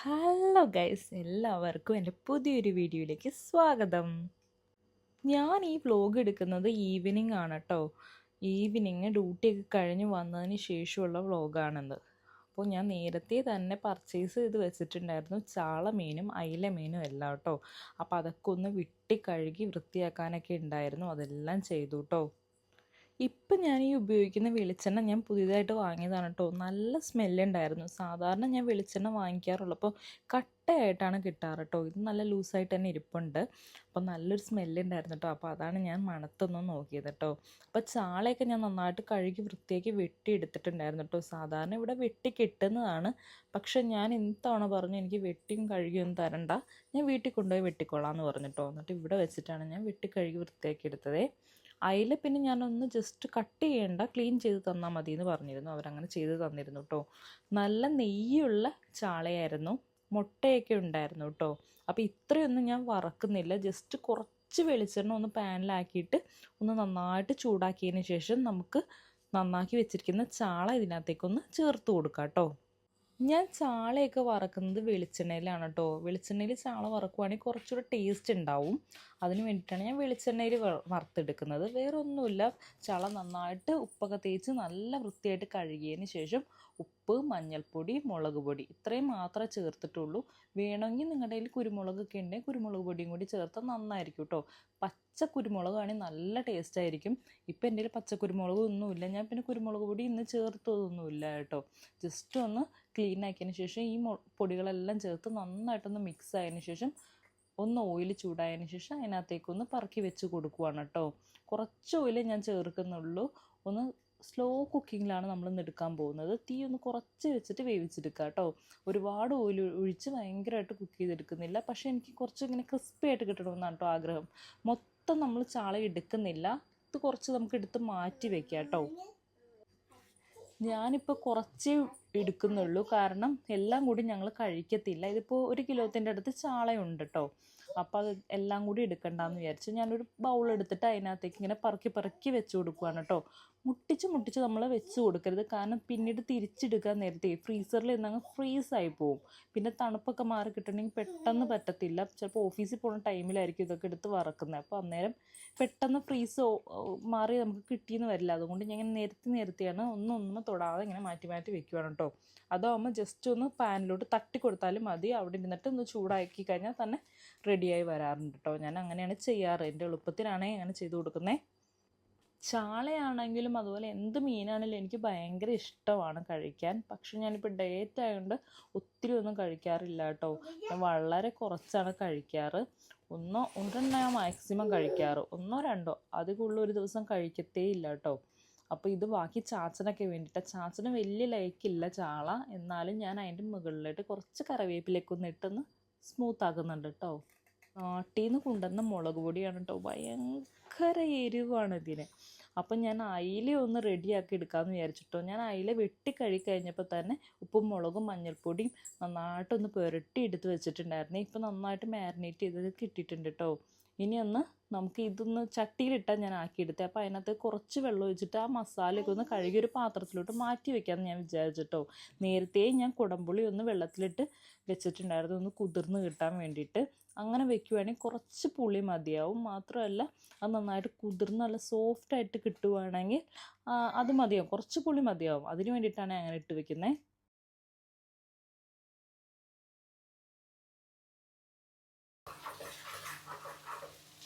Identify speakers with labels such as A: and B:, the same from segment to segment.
A: Hello guys, എല്ലാവർക്കും എൻ്റെ പുതിയൊരു വീഡിയോയിലേക്ക് സ്വാഗതം. ഞാൻ ഈ വ്ലോഗ് എടുക്കുന്നത് ഈവനിങ് ആണ് കേട്ടോ. ഈവനിങ് ഡ്യൂട്ടിയൊക്കെ കഴിഞ്ഞ് വന്നതിന് ശേഷമുള്ള വ്ലോഗാണെന്ന്. അപ്പോൾ ഞാൻ നേരത്തെ തന്നെ പർച്ചേസ് ചെയ്ത് വെച്ചിട്ടുണ്ടായിരുന്നു ചാള മീനും അയില മീനും എല്ലാം കേട്ടോ. അപ്പോൾ അതൊക്കെ ഒന്ന് വെട്ടി കഴുകി വൃത്തിയാക്കാനൊക്കെ ഉണ്ടായിരുന്നു, അതെല്ലാം ചെയ്തു കേട്ടോ. ഇപ്പം ഞാൻ ഈ ഉപയോഗിക്കുന്ന വെളിച്ചെണ്ണ ഞാൻ പുതിയതായിട്ട് വാങ്ങിയതാണ് കേട്ടോ. നല്ല സ്മെല്ലുണ്ടായിരുന്നു. സാധാരണ ഞാൻ വെളിച്ചെണ്ണ വാങ്ങിക്കാറുള്ളപ്പോൾ കട്ടയായിട്ടാണ് കിട്ടാറ് കേട്ടോ. ഇത് നല്ല ലൂസായിട്ട് തന്നെ ഇരിപ്പുണ്ട്. അപ്പോൾ നല്ലൊരു സ്മെല്ലുണ്ടായിരുന്നു കേട്ടോ. അപ്പോൾ അതാണ് ഞാൻ മണത്തൊന്ന് നോക്കിയത് കേട്ടോ. അപ്പോൾ ചാളയൊക്കെ ഞാൻ നന്നായിട്ട് കഴുകി വൃത്തിയാക്കി വെട്ടി എടുത്തിട്ടുണ്ടായിരുന്നു കേട്ടോ. സാധാരണ ഇവിടെ വെട്ടി കിട്ടുന്നതാണ്. പക്ഷെ ഞാൻ ഇത്തവണ പറഞ്ഞു എനിക്ക് വെട്ടിയും കഴുകിയൊന്നും തരണ്ട, ഞാൻ വീട്ടിൽ കൊണ്ടുപോയി വെട്ടിക്കൊള്ളാം എന്ന് പറഞ്ഞിട്ടോ. എന്നിട്ട് ഇവിടെ വെച്ചിട്ടാണ് ഞാൻ വെട്ടി കഴുകി വൃത്തിയാക്കി എടുത്തത്. അയില പിന്നെ ഞാനൊന്ന് ജസ്റ്റ് കട്ട് ചെയ്യേണ്ട, ക്ലീൻ ചെയ്ത് തന്നാൽ മതി എന്ന് പറഞ്ഞിരുന്നു. അവരങ്ങനെ ചെയ്ത് തന്നിരുന്നു കേട്ടോ. നല്ല നെയ്യുള്ള ചാളയായിരുന്നു, മുട്ടയൊക്കെ ഉണ്ടായിരുന്നു കേട്ടോ. അപ്പോൾ ഇത്രയൊന്നും ഞാൻ വറക്കുന്നില്ല, ജസ്റ്റ് കുറച്ച് വെളിച്ചെണ്ണ ഒന്ന് പാനിലാക്കിയിട്ട് ഒന്ന് നന്നായിട്ട് ചൂടാക്കിയതിന് ശേഷം നമുക്ക് നന്നാക്കി വെച്ചിരിക്കുന്ന ചാള ഇതിനകത്തേക്കൊന്ന് ചേർത്ത് കൊടുക്കാം കേട്ടോ. ഞാൻ ചാളയൊക്കെ വറക്കുന്നത് വെളിച്ചെണ്ണയിലാണ് കേട്ടോ. വെളിച്ചെണ്ണയിൽ ചാള വറക്കുവാണെങ്കിൽ കുറച്ചുകൂടെ ടേസ്റ്റ് ഉണ്ടാവും. അതിന് വേണ്ടിയിട്ടാണ് ഞാൻ വെളിച്ചെണ്ണയിൽ വറുത്തെടുക്കുന്നത്. വേറെ ഒന്നുമില്ല, ചാള നന്നായിട്ട് ഉപ്പൊക്കെ തേച്ച് നല്ല വൃത്തിയായിട്ട് കഴുകിയതിന് ശേഷം ഉപ്പ്, മഞ്ഞൾപ്പൊടി, മുളക് പൊടി ഇത്രയും മാത്രമേ ചേർത്തിട്ടുള്ളൂ. വേണമെങ്കിൽ നിങ്ങളുടെ കയ്യിൽ കുരുമുളകൊക്കെ ഉണ്ടെങ്കിൽ കുരുമുളക് പൊടിയും കൂടി ചേർത്താൽ നന്നായിരിക്കും കേട്ടോ. പച്ച കുരുമുളകാണെങ്കിൽ നല്ല ടേസ്റ്റ് ആയിരിക്കും. ഇപ്പം എൻ്റെ കയ്യിൽ പച്ചക്കുരുമുളകൊന്നുമില്ല, ഞാൻ പിന്നെ കുരുമുളക് പൊടി ഇന്ന് ചേർത്തതൊന്നുമില്ല കേട്ടോ. ജസ്റ്റ് ഒന്ന് ക്ലീൻ ആക്കിയതിന് ശേഷം ഈ പൊടികളെല്ലാം ചേർത്ത് നന്നായിട്ടൊന്ന് മിക്സ് ആയതിന് ശേഷം ഒന്ന് ഓയിൽ ചൂടായതിന് ശേഷം അതിനകത്തേക്കൊന്ന് പറക്കി വെച്ച് കൊടുക്കുവാണ് കേട്ടോ. കുറച്ച് ഓയിൽ ഞാൻ ചേർക്കുന്നുള്ളൂ. ഒന്ന് സ്ലോ കുക്കിങ്ങിലാണ് നമ്മളിന്ന് എടുക്കാൻ പോകുന്നത്. തീ ഒന്ന് കുറച്ച് വെച്ചിട്ട് വേവിച്ചെടുക്കുക കേട്ടോ. ഒരുപാട് ഓയിൽ ഒഴിച്ച് ഭയങ്കരമായിട്ട് കുക്ക് ചെയ്തെടുക്കുന്നില്ല. പക്ഷേ എനിക്ക് കുറച്ച് ഇങ്ങനെ ക്രിസ്പി ആയിട്ട് കിട്ടണമെന്നാണ് കേട്ടോ ആഗ്രഹം. മൊത്തം നമ്മൾ ചാള എടുക്കുന്നില്ല, ഇത് കുറച്ച് നമുക്ക് എടുത്ത് മാറ്റി വെക്കാം കേട്ടോ. ഞാനിപ്പോൾ കുറച്ചേ എടുക്കുന്നുള്ളൂ, കാരണം എല്ലാം കൂടി ഞങ്ങൾ കഴിക്കത്തില്ല. ഇതിപ്പോൾ 1 കിലോത്തിൻ്റെ അടുത്ത് ചാളയുണ്ട് കേട്ടോ. അപ്പോൾ അത് എല്ലാം കൂടി എടുക്കണ്ടെന്ന് വിചാരിച്ചു ഞാനൊരു ബൗൾ എടുത്തിട്ട് അതിനകത്തേക്ക് ഇങ്ങനെ പറക്കി പറക്കി വെച്ച് കൊടുക്കുകയാണ് കേട്ടോ. മുട്ടിച്ച് നമ്മൾ വെച്ച് കൊടുക്കരുത്, കാരണം പിന്നീട് തിരിച്ചെടുക്കാൻ നേരത്തെ ഫ്രീസറിൽ നിന്നങ്ങ് ഫ്രീസായി പോവും. പിന്നെ തണുപ്പൊക്കെ മാറി കിട്ടണമെങ്കിൽ പെട്ടെന്ന് പറ്റത്തില്ല. ചിലപ്പോൾ ഓഫീസിൽ പോകുന്ന ടൈമിലായിരിക്കും ഇതൊക്കെ എടുത്ത് വറക്കുന്നത്. അപ്പോൾ അന്നേരം പെട്ടെന്ന് ഫ്രീസ് മാറി നമുക്ക് കിട്ടിയെന്ന് വരില്ല. അതുകൊണ്ട് ഞാൻ ഇങ്ങനെ നേരത്തെയാണ് ഒന്നും തൊടാതെ ഇങ്ങനെ മാറ്റി മാറ്റി വെക്കുകയാണ് കേട്ടോ. അതാകുമ്പോൾ ജസ്റ്റ് ഒന്ന് പാനിലോട്ട് തട്ടി കൊടുത്താലും മതി, അവിടെ ഇരുന്നിട്ട് ഒന്ന് ചൂടാക്കി കഴിഞ്ഞാൽ തന്നെ റെഡിയായി വരാറുണ്ട് കേട്ടോ. ഞാൻ അങ്ങനെയാണ് ചെയ്യാറ്, എൻ്റെ എളുപ്പത്തിനാണ് അങ്ങനെ ചെയ്ത് കൊടുക്കുന്നത്. ചാളയാണെങ്കിലും അതുപോലെ എന്ത് മീനാണെങ്കിലും എനിക്ക് ഭയങ്കര ഇഷ്ടമാണ് കഴിക്കാൻ. പക്ഷെ ഞാനിപ്പോൾ ഡയറ്റ് ആയതുകൊണ്ട് ഒത്തിരി ഒന്നും കഴിക്കാറില്ല കേട്ടോ. ഞാൻ വളരെ കുറച്ചാണ് കഴിക്കാറ്. ഒരെണ്ണ മാക്സിമം കഴിക്കാറ്, 1-2 അതിൽ കൂടുതൽ ഒരു ദിവസം കഴിക്കത്തേ ഇല്ല കേട്ടോ. അപ്പോൾ ഇത് ബാക്കി ചാച്ചനൊക്കെ വേണ്ടിയിട്ടാണ്. ചാച്ചന് വലിയ ലൈക്കില്ല ചാള, എന്നാലും ഞാൻ അതിൻ്റെ മുകളിലായിട്ട് കുറച്ച് കറിവേപ്പിലേക്ക് ഒന്ന് ഇട്ടൊന്ന് സ്മൂത്ത് ആക്കുന്നുണ്ട് കേട്ടോ. നാട്ടിൽ നിന്ന് കൊണ്ടുവന്ന മുളക് പൊടിയാണ് കേട്ടോ, ഭയങ്കര എരിവാണ് ഇതിന്. അപ്പം ഞാൻ അയില ഒന്ന് റെഡിയാക്കി എടുക്കാമെന്ന് വിചാരിച്ചിട്ടോ. ഞാൻ അയില വെട്ടി കഴിഞ്ഞപ്പോൾ തന്നെ ഉപ്പും മുളകും മഞ്ഞൾപ്പൊടിയും നന്നായിട്ടൊന്ന് പുരട്ടി എടുത്ത് വെച്ചിട്ടുണ്ടായിരുന്നു. ഇപ്പം നന്നായിട്ട് മാരിനേറ്റ് ചെയ്ത് കിട്ടിയിട്ടുണ്ട് കേട്ടോ. ഇനി നമുക്ക് ഇതൊന്ന് ചട്ടിയിലിട്ടാൽ ഞാൻ ആക്കിയെടുത്തത്. അപ്പോൾ അതിനകത്ത് കുറച്ച് വെള്ളം ഒഴിച്ചിട്ട് ആ മസാലയൊക്കെ ഒന്ന് കഴുകി ഒരു പാത്രത്തിലോട്ട് മാറ്റി വെക്കാമെന്ന് ഞാൻ വിചാരിച്ചിട്ടോ. നേരത്തെ ഞാൻ കുടംപുളി ഒന്ന് വെള്ളത്തിലിട്ട് വെച്ചിട്ടുണ്ടായിരുന്നു, ഒന്ന് കുതിർന്ന് കിട്ടാൻ വേണ്ടിയിട്ട്. അങ്ങനെ വെക്കുവാണെങ്കിൽ കുറച്ച് പുളി മതിയാവും. മാത്രമല്ല അത് നന്നായിട്ട് കുതിർന്ന് നല്ല സോഫ്റ്റായിട്ട് കിട്ടുവാണെങ്കിൽ അത് മതിയാവും, കുറച്ച് പുളി മതിയാവും. അതിന് വേണ്ടിയിട്ടാണ് അങ്ങനെ ഇട്ട് വെക്കുന്നത്.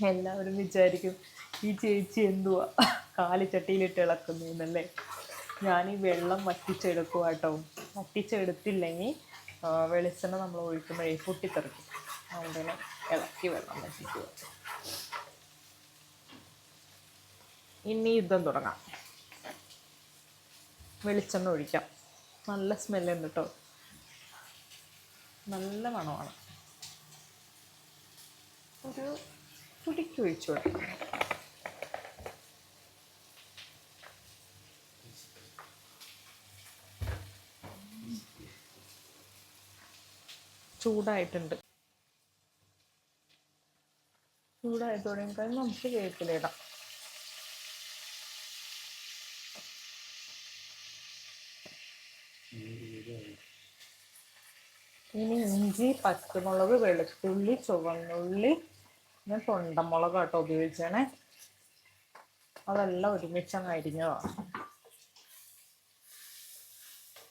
A: എല്ലാവരും വിചാരിക്കും ഈ ചേച്ചി എന്തുവാ കാലിച്ചട്ടിയിലിട്ട് ഇളക്കുന്നതെന്നല്ലേ. ഞാൻ ഈ വെള്ളം വറ്റിച്ചെടുക്കുക കേട്ടോ. വറ്റിച്ചെടുത്തില്ലെങ്കിൽ വെളിച്ചെണ്ണ നമ്മൾ ഒഴിക്കുമ്പോഴേ പൊട്ടിത്തെറിക്കും. അതുകൊണ്ട് ഇളക്കി വെള്ളം വറ്റിക്കുക. ഇനി യുദ്ധം തുടങ്ങാം. വെളിച്ചെണ്ണ ഒഴിക്കാം. നല്ല സ്മെല്ലുണ്ട് കേട്ടോ, നല്ല മണമാണ്. ഒരു ചുടിക്ക് ഒഴിച്ചു കൊടുക്കാം. ചൂടായിട്ടുണ്ട്. ചൂടായി തുടങ്ങിക്കഴിഞ്ഞാൽ നമുക്ക് വേപ്പിലിടാം. ഇനി ഇഞ്ചി, പച്ചമുളക്, വെളുത്തുള്ളി, ചുവന്നുള്ളി, പിന്നെ തൊണ്ടമുളക് കേട്ടോ ഉപയോഗിച്ചേണേ. അതെല്ലാം ഒരുമിച്ചങ്ങ് അരിഞ്ഞതാണ്.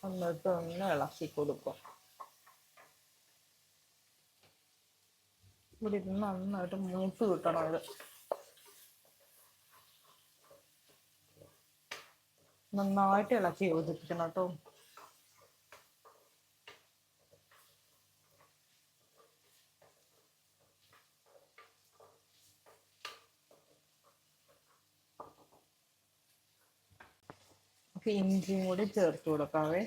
A: എന്നിട്ട് ഒന്ന് ഇളക്കി കൊടുക്കും. ഇവിടെ ഇരുന്ന് നന്നായിട്ട് മൂത്ത് കിട്ടണം. ഇത് നന്നായിട്ട് ഇളക്കി യോജിപ്പിക്കണം കേട്ടോ. ഇഞ്ചിയും കൂടി ചേർത്ത് കൊടുക്കാവേ.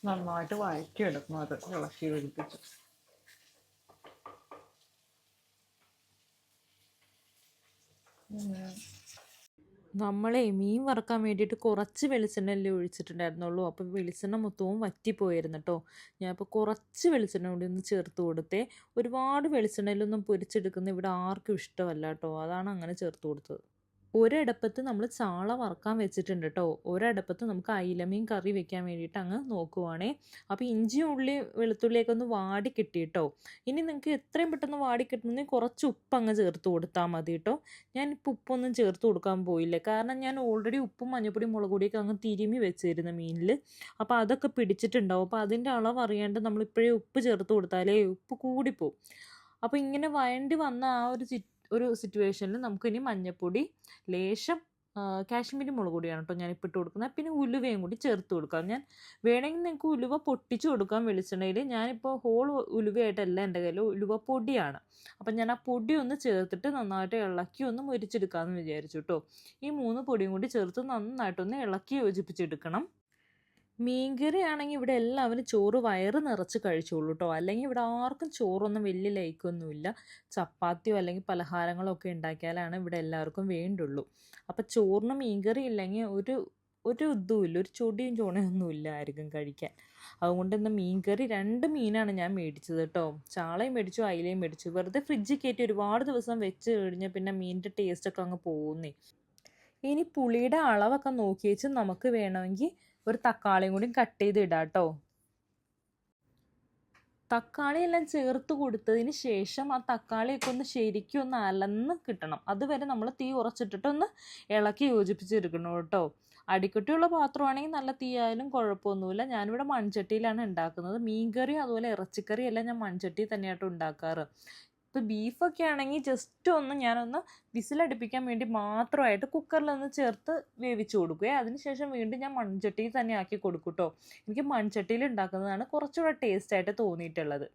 A: നന്നായിട്ട് വഴറ്റിയെടുക്കണം. അത് ഇളക്കി യോജിപ്പിച്ച് നമ്മളെ മീൻ വറുക്കാൻ വേണ്ടിയിട്ട് കുറച്ച് വെളിച്ചെണ്ണയല്ലേ ഒഴിച്ചിട്ടുണ്ടായിരുന്നുള്ളൂ. അപ്പോൾ വെളിച്ചെണ്ണ മൊത്തവും വറ്റിപ്പോയിരുന്നു കേട്ടോ. ഞാൻ ഇപ്പോൾ കുറച്ച് വെളിച്ചെണ്ണ കൂടി ഒന്ന് ചേർത്ത് കൊടുത്തേ. ഒരുപാട് വെളിച്ചെണ്ണയിലൊന്നും പൊരിച്ചെടുക്കുന്ന ഇവിടെ ആർക്കും ഇഷ്ടമല്ല കേട്ടോ. അതാണ് അങ്ങനെ ചേർത്ത് കൊടുത്തത്. ഒരടുപ്പത്ത് നമ്മൾ ചാള വറുക്കാൻ വെച്ചിട്ടുണ്ട് കേട്ടോ. ഒരടുപ്പത്ത് നമുക്ക് അയിലമീൻ കറി വെക്കാൻ വേണ്ടിയിട്ട് അങ്ങ് നോക്കുവാണേ. അപ്പോൾ ഇഞ്ചിയും ഉള്ളി വെളുത്തുള്ളിയൊക്കെ ഒന്ന് വാടി കിട്ടി കേട്ടോ. ഇനി നിങ്ങൾക്ക് എത്രയും പെട്ടെന്ന് വാടി കിട്ടണമെങ്കിൽ കുറച്ച് ഉപ്പ് അങ്ങ് ചേർത്ത് കൊടുത്താൽ മതി കേട്ടോ. ഞാനിപ്പോൾ ഉപ്പൊന്നും ചേർത്ത് കൊടുക്കാൻ പോയില്ല. കാരണം ഞാൻ ഓൾറെഡി ഉപ്പും മഞ്ഞപ്പൊടിയും മുളക് പൊടിയൊക്കെ അങ്ങ് തിരുമ്മി വെച്ചിരുന്നു മീനിൽ. അപ്പോൾ അതൊക്കെ പിടിച്ചിട്ടുണ്ടാവും. അപ്പോൾ അതിൻ്റെ അളവ് അറിയാണ്ട് നമ്മളിപ്പോഴേ ഉപ്പ് ചേർത്ത് കൊടുത്താലേ ഉപ്പ് കൂടിപ്പോവും. അപ്പോൾ ഇങ്ങനെ വഴണ്ടി വന്ന ആ ഒരു സിറ്റുവേഷനിൽ നമുക്കിനി മഞ്ഞൾപ്പൊടി, ലേശം കാശ്മീരി മുളക് പൊടിയാണ് കേട്ടോ ഞാനിപ്പോൾ ഇട്ട് കൊടുക്കുന്നത്. പിന്നെ ഉലുവയും കൂടി ചേർത്ത് കൊടുക്കാം. ഞാൻ വേണമെങ്കിൽ നിങ്ങൾക്ക് ഉലുവ പൊട്ടിച്ച് കൊടുക്കാം വെളിച്ചെണ്ണയിൽ. ഞാനിപ്പോൾ ഹോൾ ഉലുവയായിട്ടല്ല എൻ്റെ കയ്യിൽ, ഉലുവ പൊടിയാണ്. അപ്പം ഞാൻ ആ പൊടി ഒന്ന് ചേർത്തിട്ട് നന്നായിട്ട് ഇളക്കി ഒന്ന് മൊരിച്ചെടുക്കാമെന്ന് വിചാരിച്ചു കേട്ടോ. ഈ 3 പൊടിയും കൂടി ചേർത്ത് നന്നായിട്ടൊന്ന് ഇളക്കി യോജിപ്പിച്ചെടുക്കണം. മീൻകറി ആണെങ്കിൽ ഇവിടെ എല്ലാവരും ചോറ് വയറ് നിറച്ച് കഴിച്ചോളൂ കേട്ടോ. അല്ലെങ്കിൽ ഇവിടെ ആർക്കും ചോറൊന്നും വലിയ ലൈക്കൊന്നുമില്ല. ചപ്പാത്തിയോ അല്ലെങ്കിൽ പലഹാരങ്ങളോ ഒക്കെ ഉണ്ടാക്കിയാലാണ് ഇവിടെ എല്ലാവർക്കും വേണ്ടുള്ളൂ. അപ്പം ചോറിന് മീൻകറി ഇല്ലെങ്കിൽ ഒരു ഇതുമില്ല, ഒരു ചൊടിയും ചോണയൊന്നും ഇല്ല ആർക്കും കഴിക്കാൻ. അതുകൊണ്ട് ഇന്ന് മീൻകറി 2 മീനാണ് ഞാൻ മേടിച്ചത് കേട്ടോ. ചാളയും മേടിച്ചു, അയിലയും മേടിച്ചു. വെറുതെ ഫ്രിഡ്ജിൽ കയറ്റി ഒരുപാട് ദിവസം വെച്ച് കഴിഞ്ഞാൽ പിന്നെ മീനിൻ്റെ ടേസ്റ്റൊക്കെ അങ്ങ് പോകുന്നേ. ഇനി പുളിയുടെ അളവൊക്കെ നോക്കി വെച്ച് നമുക്ക് വേണമെങ്കിൽ ഒരു തക്കാളിയും കൂടി കട്ട് ചെയ്ത് ഇടാം കേട്ടോ. തക്കാളി എല്ലാം ചേർത്ത് കൊടുത്തതിന് ശേഷം ആ തക്കാളിയൊക്കെ ഒന്ന് ശരിക്കും ഒന്ന് അലന്ന് കിട്ടണം. അതുവരെ നമ്മൾ തീ കുറച്ചിട്ടിട്ടൊന്ന് ഇളക്കി യോജിപ്പിച്ചെടുക്കണം കേട്ടോ. അടിക്കട്ടിയുള്ള പാത്രമാണെങ്കിൽ നല്ല തീയായാലും കുഴപ്പമൊന്നുമില്ല. ഞാനിവിടെ മൺചട്ടിയിലാണ് ഉണ്ടാക്കുന്നത്. മീൻകറിയും അതുപോലെ ഇറച്ചിക്കറിയും എല്ലാം ഞാൻ മൺചട്ടിയിൽ തന്നെയായിട്ട് ഉണ്ടാക്കാറ്. ഇപ്പോൾ ബീഫൊക്കെ ആണെങ്കിൽ ജസ്റ്റ് ഒന്ന് ഞാനൊന്ന് വിസിലടുപ്പിക്കാൻ വേണ്ടി മാത്രമായിട്ട് കുക്കറിലൊന്ന് ചേർത്ത് വേവിച്ച് കൊടുക്കുകയെ. അതിനുശേഷം വീണ്ടും ഞാൻ മൺചട്ടിയിൽ തന്നെ ആക്കി കൊടുക്കും കേട്ടോ. എനിക്ക് മൺചട്ടിയിൽ ഉണ്ടാക്കുന്നതാണ് കുറച്ചുകൂടെ ടേസ്റ്റായിട്ട് തോന്നിയിട്ടുള്ളത്.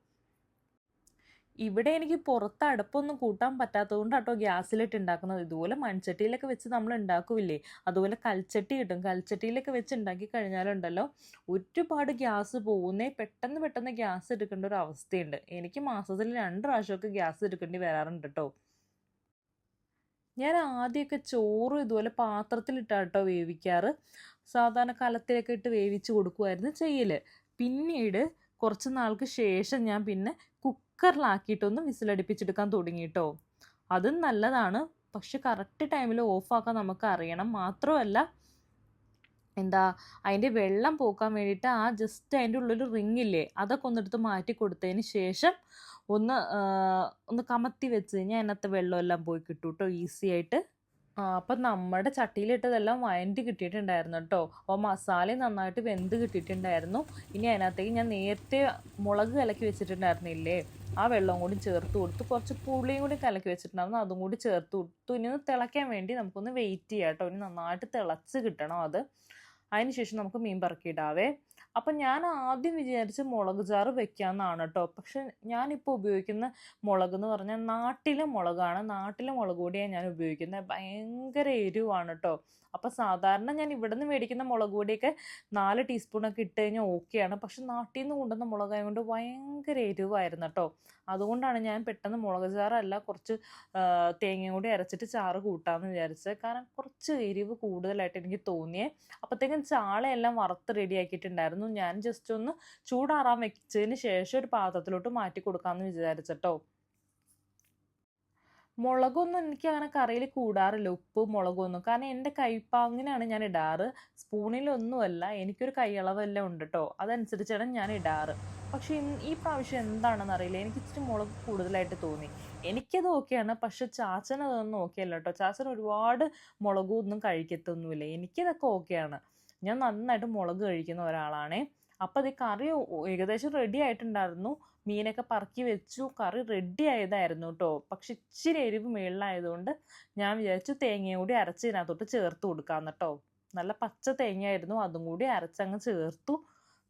A: ഇവിടെ എനിക്ക് പുറത്ത് അടുപ്പൊന്നും കൂട്ടാൻ പറ്റാത്തതുകൊണ്ട് കേട്ടോ ഗ്യാസിലിട്ട് ഉണ്ടാക്കുന്നത്. ഇതുപോലെ മൺചട്ടിയിലൊക്കെ വെച്ച് നമ്മൾ ഉണ്ടാക്കില്ലേ, അതുപോലെ കൽച്ചട്ടി കിട്ടും. കൽച്ചട്ടിയിലൊക്കെ വെച്ച് ഉണ്ടാക്കി കഴിഞ്ഞാലുണ്ടല്ലോ ഒരുപാട് ഗ്യാസ് പോകുന്നേ. പെട്ടെന്ന് ഗ്യാസ് എടുക്കേണ്ട ഒരു അവസ്ഥയുണ്ട്. എനിക്ക് മാസത്തിൽ 2 പ്രാവശ്യമൊക്കെ ഗ്യാസ് എടുക്കേണ്ടി വരാറുണ്ട് കേട്ടോ. ഞാൻ ആദ്യമൊക്കെ ചോറ് ഇതുപോലെ പാത്രത്തിലിട്ടാണ് കേട്ടോ വേവിക്കാറ്. സാധാരണ കലത്തിലൊക്കെ ഇട്ട് വേവിച്ച് കൊടുക്കുമായിരുന്നു ചെയ്യൽ. പിന്നീട് കുറച്ച് നാൾക്ക് ശേഷം ഞാൻ പിന്നെ കുക്കറിലാക്കിയിട്ടൊന്ന് വിസിലടുപ്പിച്ചെടുക്കാൻ തുടങ്ങി കേട്ടോ. അതും നല്ലതാണ്. പക്ഷെ കറക്റ്റ് ടൈമിൽ ഓഫാക്കാൻ നമുക്ക് അറിയണം. മാത്രമല്ല അതിൻ്റെ വെള്ളം പോക്കാൻ വേണ്ടിയിട്ട് ആ ജസ്റ്റ് അതിൻ്റെ ഉള്ളൊരു റിങ്ങില്ലേ അതൊക്കെ ഒന്നെടുത്ത് മാറ്റി കൊടുത്തതിന് ശേഷം ഒന്ന് കമത്തി വെച്ച് കഴിഞ്ഞാൽ അതിനകത്ത് വെള്ളമെല്ലാം പോയി കിട്ടും കേട്ടോ ഈസി ആയിട്ട്. അപ്പം നമ്മുടെ ചട്ടിയിലിട്ടതെല്ലാം വഴണ്ടി കിട്ടിയിട്ടുണ്ടായിരുന്നു കേട്ടോ. അപ്പോൾ മസാലയും നന്നായിട്ട് വെന്ത് കിട്ടിയിട്ടുണ്ടായിരുന്നു. ഇനി അതിനകത്തേക്ക് ഞാൻ നേരത്തെ മുളക് കലക്കി വെച്ചിട്ടുണ്ടായിരുന്നില്ലേ, ആ വെള്ളം കൂടി ചേർത്ത് കൊടുത്ത് കുറച്ച് പുളിയും കൂടി കലക്കി വെച്ചിട്ടുണ്ടായിരുന്നു, അതും കൂടി ചേർത്ത് കൊടുത്തു. ഇനി ഒന്ന് തിളയ്ക്കാൻ വേണ്ടി നമുക്കൊന്ന് വെയിറ്റ് ചെയ്യാം കേട്ടോ. ഇനി നന്നായിട്ട് തിളച്ച് കിട്ടണം അത്. അതിന് ശേഷം നമുക്ക് മീൻ പറക്കിയിടാവേ. അപ്പം ഞാൻ ആദ്യം വിചാരിച്ച് മുളക് ചാറ് വെക്കാമെന്നാണ് കേട്ടോ. പക്ഷെ ഞാനിപ്പോൾ ഉപയോഗിക്കുന്ന മുളക് എന്ന് പറഞ്ഞാൽ നാട്ടിലെ മുളകാണ്. നാട്ടിലെ മുളക് പൊടിയാണ് ഞാൻ ഉപയോഗിക്കുന്നത്. ഭയങ്കര എരിവാണ് കേട്ടോ. അപ്പം സാധാരണ ഞാൻ ഇവിടെ നിന്ന് മേടിക്കുന്ന മുളക് പൊടിയൊക്കെ 4 ടീസ്പൂണൊക്കെ ഇട്ട് കഴിഞ്ഞാൽ ഓക്കെയാണ്. പക്ഷെ നാട്ടിൽ നിന്ന് കൊണ്ടുവന്ന മുളകായതുകൊണ്ട് ഭയങ്കര എരിവായിരുന്നു കേട്ടോ. അതുകൊണ്ടാണ് ഞാൻ പെട്ടെന്ന് മുളക് ചാറല്ല കുറച്ച് തേങ്ങയും കൂടി അരച്ചിട്ട് ചാറ് കൂട്ടാമെന്ന് വിചാരിച്ചത്. കാരണം കുറച്ച് എരിവ് കൂടുതലായിട്ട് എനിക്ക് തോന്നിയേ. അപ്പോഴത്തേക്കും ചാളയെല്ലാം വറുത്ത് റെഡിയാക്കിയിട്ടുണ്ടായിരുന്നു. ഞാൻ ജസ്റ്റ് ഒന്ന് ചൂടാറാൻ വെച്ചതിന് ശേഷം ഒരു പാത്രത്തിലോട്ട് മാറ്റി കൊടുക്കാമെന്ന് വിചാരിച്ചിട്ടോ. മുളകൊന്നും എനിക്ക് അങ്ങനെ കറിയിൽ കൂടാറില്ല, ഉപ്പും മുളകൊന്നും. കാരണം എൻ്റെ കൈപ്പാങ്ങിനാണ് ഞാൻ ഇടാറ്, സ്പൂണിലൊന്നുമല്ല. എനിക്കൊരു കൈയളവെല്ലാം ഉണ്ട് കേട്ടോ, അതനുസരിച്ചാണ് ഞാൻ ഇടാറ്. പക്ഷേ ഈ പ്രാവശ്യം എന്താണെന്ന് അറിയില്ല, എനിക്ക് ഇച്ചിരി മുളക് കൂടുതലായിട്ട് തോന്നി. എനിക്കത് ഓക്കെയാണ്, പക്ഷെ ചാച്ചന് അതൊന്നും ഓക്കെയല്ല കേട്ടോ. ചാച്ചൻ ഒരുപാട് മുളകും ഒന്നും കഴിക്കത്തൊന്നുമില്ല. എനിക്കിതൊക്കെ ഓക്കെയാണ്. ഞാൻ നന്നായിട്ട് മുളക് കഴിക്കുന്ന ഒരാളാണേ. അപ്പം അത് കറി ഏകദേശം റെഡി ആയിട്ടുണ്ടായിരുന്നു. മീനൊക്കെ പറക്കി വെച്ചു, കറി റെഡി ആയതായിരുന്നു കേട്ടോ. പക്ഷെ ഇച്ചിരി എരിവ് മുകളിലായതുകൊണ്ട് ഞാൻ വിചാരിച്ചു തേങ്ങയും കൂടി അരച്ച് ഇതിനകത്തോട്ട് ചേർത്ത് കൊടുക്കാമെന്ന് കേട്ടോ. നല്ല പച്ച തേങ്ങയായിരുന്നു, അതും കൂടി അരച്ചങ്ങ് ചേർത്തു.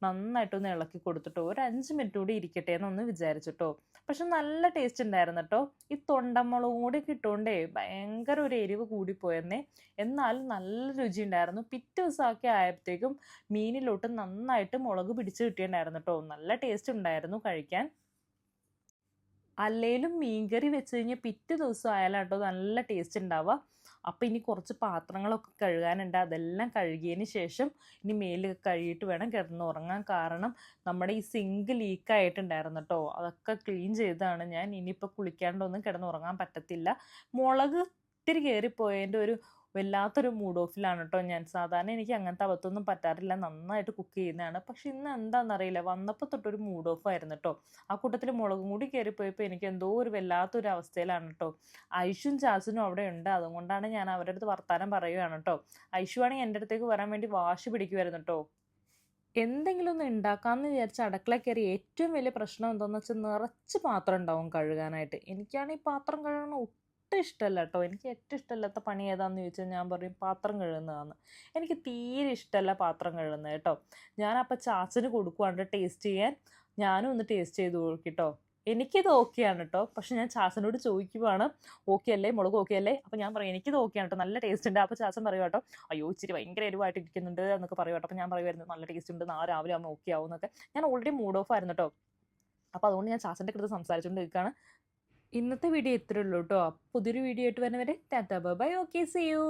A: നന്നായിട്ടൊന്ന് ഇളക്കി കൊടുത്തിട്ടോ. ഒരു 5 മിനിറ്റ് കൂടി ഇരിക്കട്ടെ എന്നൊന്ന് വിചാരിച്ചിട്ടോ. പക്ഷെ നല്ല ടേസ്റ്റ് ഉണ്ടായിരുന്നു കേട്ടോ. ഈ തൊണ്ടമുളകും കൂടി കിട്ടുകൊണ്ടേ ഭയങ്കര ഒരു എരിവ് കൂടിപ്പോയെന്നേ. എന്നാലും നല്ല രുചി ഉണ്ടായിരുന്നു. പിറ്റേ ദിവസമൊക്കെ ആയപ്പോഴത്തേക്കും മീനിലോട്ട് നന്നായിട്ട് മുളക് പിടിച്ച് കിട്ടിയിട്ടുണ്ടായിരുന്നു കേട്ടോ. നല്ല ടേസ്റ്റ് ഉണ്ടായിരുന്നു കഴിക്കാൻ. അല്ലേലും മീൻകറി വെച്ച് കഴിഞ്ഞാൽ പിറ്റേ ദിവസം ആയാലും കേട്ടോ നല്ല ടേസ്റ്റ് ഉണ്ടാവുക. അപ്പം ഇനി കുറച്ച് പാത്രങ്ങളൊക്കെ കഴുകാനുണ്ട്. അതെല്ലാം കഴുകിയതിന് ശേഷം ഇനി മേലൊക്കെ കഴുകിയിട്ട് വേണം കിടന്നുറങ്ങാൻ. കാരണം നമ്മുടെ ഈ സിങ്ക് ലീക്കായിട്ടുണ്ടായിരുന്നു കേട്ടോ. അതൊക്കെ ക്ലീൻ ചെയ്തതാണ് ഞാൻ. ഇനിയിപ്പോൾ കുളിക്കാണ്ടൊന്നും കിടന്നുറങ്ങാൻ പറ്റത്തില്ല. മുളക് ഇത്തിരി കയറിപ്പോയതിൻ്റെ ഒരു വല്ലാത്തൊരു മൂഡ് ഓഫിലാണ് കേട്ടോ ഞാൻ. സാധാരണ എനിക്ക് അങ്ങനത്തെ അബദ്ധമൊന്നും പറ്റാറില്ല, നന്നായിട്ട് കുക്ക് ചെയ്യുന്നതാണ്. പക്ഷെ ഇന്ന് എന്താണെന്നറിയില്ല, വന്നപ്പോൾ തൊട്ടൊരു മൂഡ് ഓഫ് ആയിരുന്നു കേട്ടോ. ആ കൂട്ടത്തിൽ മുളകും കൂടി കയറിപ്പോയപ്പോൾ എനിക്ക് എന്തോ ഒരു വല്ലാത്തൊരു അവസ്ഥയിലാണ് കേട്ടോ. ഐഷും ചാച്ചനും അവിടെ ഉണ്ട്, അതുകൊണ്ടാണ് ഞാൻ അവരുടെ അടുത്ത് വർത്താനം പറയുകയാണ് കേട്ടോ. ഐഷു ആണെങ്കിൽ എൻ്റെ അടുത്തേക്ക് വരാൻ വേണ്ടി വാശി പിടിക്കുമായിരുന്നു കേട്ടോ. എന്തെങ്കിലും ഒന്ന് ഉണ്ടാക്കാമെന്ന് വിചാരിച്ച അടുക്കള കയറി ഏറ്റവും വലിയ പ്രശ്നം എന്താണെന്ന് വെച്ചാൽ നിറച്ച് പാത്രം ഉണ്ടാവും കഴുകാനായിട്ട്. എനിക്കാണ് ഈ പാത്രം കഴുകണം ഒട്ടും ഇഷ്ടമല്ല കേട്ടോ. എനിക്ക് ഏറ്റവും ഇഷ്ടമില്ലാത്ത പണി ഏതാണെന്ന് ചോദിച്ചാൽ ഞാൻ പറയും പാത്രം കഴുകുന്നതാണ്. എനിക്ക് തീരെ ഇഷ്ടമല്ല പാത്രം കഴുകുന്നത് കേട്ടോ. ഞാനപ്പോൾ ചാച്ചന് കൊടുക്കുവാണ്ട് ടേസ്റ്റ് ചെയ്യാൻ. ഞാനും ഒന്ന് ടേസ്റ്റ് ചെയ്ത് നോക്കിട്ടോ. എനിക്കിത് ഓക്കെയാണ് കേട്ടോ. പക്ഷെ ഞാൻ ചാച്ചനോട് ചോദിക്കുവാണ് ഓക്കെ അല്ലേ, മുളക് ഓക്കെ അല്ലേ. അപ്പോൾ ഞാൻ പറയും എനിക്കിത് ഓക്കെയാണ് കേട്ടോ, നല്ല ടേസ്റ്റ് ഉണ്ട്. അപ്പോൾ ചാച്ചൻ പറയും കേട്ടോ, അയ്യോ ഇച്ചിരി ഭയങ്കര എരിവായിട്ട് ഇരിക്കുന്നുണ്ട് എന്നൊക്കെ പറയും കേട്ടോ. അപ്പോൾ ഞാൻ പറയുമായിരുന്നു നല്ല ടേസ്റ്റ് ഉണ്ട്, നാളെ രാവിലെ ആകുമ്പോൾ ഓക്കെ ആവും എന്നൊക്കെ. ഞാൻ ഓൾറെഡി മൂഡ് ഓഫ് ആയിരുന്നു കേട്ടോ. അപ്പോൾ അതുകൊണ്ട് ഞാൻ ചാച്ചൻ്റെ അടുത്ത് സംസാരിച്ചുകൊണ്ട് നിൽക്കുകയാണ്. ഇന്നത്തെ വീഡിയോ ഇത്രയേ ഉള്ളൂ കേട്ടോ. പുതിയൊരു വീഡിയോ ആയിട്ട് വരുന്നവരെ ടാറ്റാ bye bye, okay see U.